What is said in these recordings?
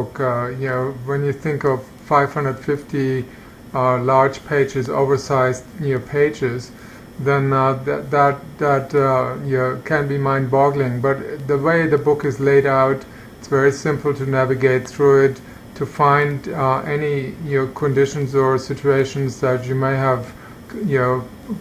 book. When you think of 550 large pages, oversized pages, then that can be mind-boggling. But the way the book is laid out, it's very simple to navigate through it, to find any conditions or situations that you may have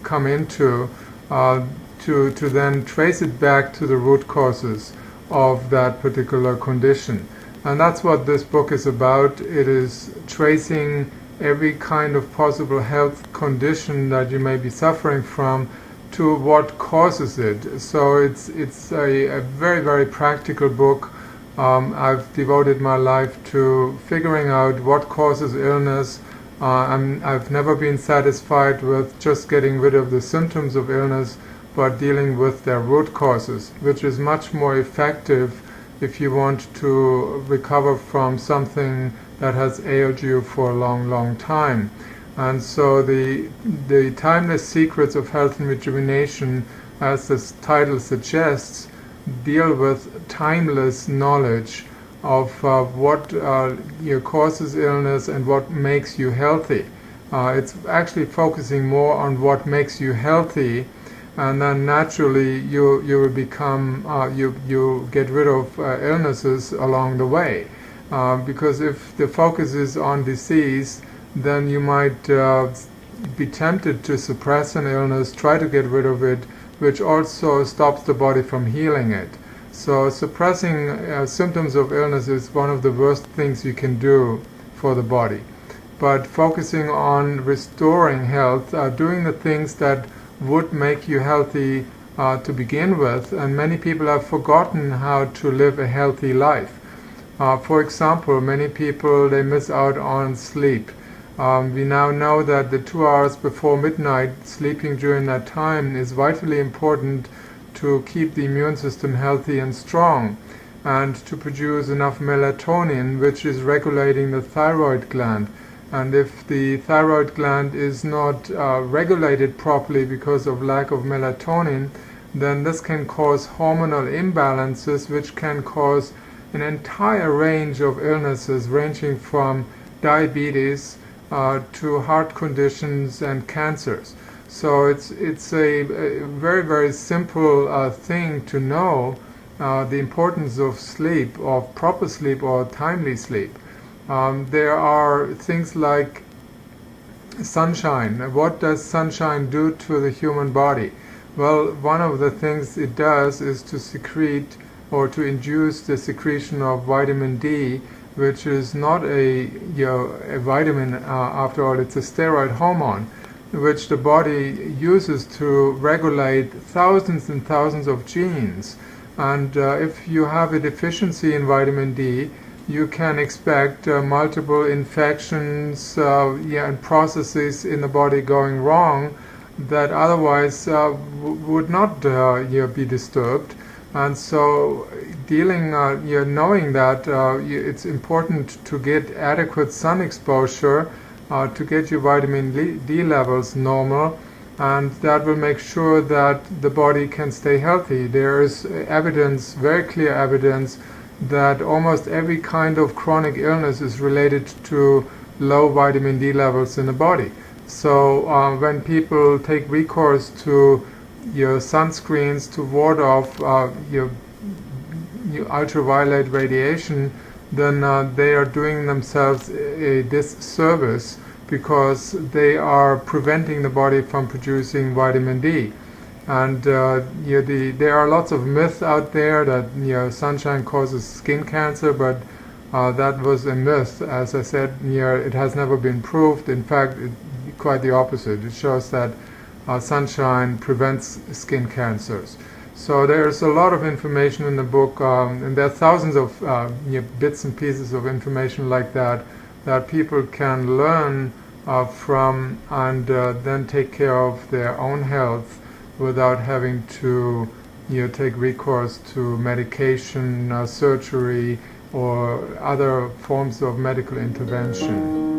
come into, to then trace it back to the root causes of that particular condition. And that's what this book is about. It is tracing every kind of possible health condition that you may be suffering from to what causes it. So it's a very, very practical book. I've devoted my life to figuring out what causes illness. I've never been satisfied with just getting rid of the symptoms of illness, but dealing with their root causes, which is much more effective if you want to recover from something that has ailed you for a long, long time. And so the timeless secrets of health and rejuvenation, as this title suggests, deal with timeless knowledge of what causes illness and what makes you healthy. It's actually focusing more on what makes you healthy, and then naturally you will become you get rid of illnesses along the way. Because if the focus is on disease, then you might be tempted to suppress an illness, try to get rid of it, which also stops the body from healing it. So suppressing symptoms of illness is one of the worst things you can do for the body. But focusing on restoring health, doing the things that would make you healthy to begin with, and many people have forgotten how to live a healthy life. For example, many people, they miss out on sleep. We now know that the 2 hours before midnight, sleeping during that time, is vitally important to keep the immune system healthy and strong, and to produce enough melatonin, which is regulating the thyroid gland. And if the thyroid gland is not regulated properly because of lack of melatonin, then this can cause hormonal imbalances, which can cause an entire range of illnesses, ranging from diabetes to heart conditions and cancers. So it's a very, very simple thing to know the importance of sleep, of proper sleep or timely sleep. There are things like sunshine. What does sunshine do to the human body? Well, one of the things it does is to secrete or to induce the secretion of vitamin D, which is not a vitamin after all. It's a steroid hormone, which the body uses to regulate thousands and thousands of genes. And if you have a deficiency in vitamin D, you can expect multiple infections and processes in the body going wrong that otherwise would not be disturbed. And so knowing that it's important to get adequate sun exposure to get your vitamin D levels normal, and that will make sure that the body can stay healthy. There is evidence, very clear evidence, that almost every kind of chronic illness is related to low vitamin D levels in the body. So when people take recourse to your sunscreens to ward off your ultraviolet radiation, then they are doing themselves a disservice, because they are preventing the body from producing vitamin D. And there are lots of myths out there that sunshine causes skin cancer, but that was a myth. As I said, it has never been proved. In fact, quite the opposite. It shows that sunshine prevents skin cancers. So there's a lot of information in the book, and there are thousands of bits and pieces of information like that people can learn from, and then take care of their own health without having to take recourse to medication, surgery, or other forms of medical intervention.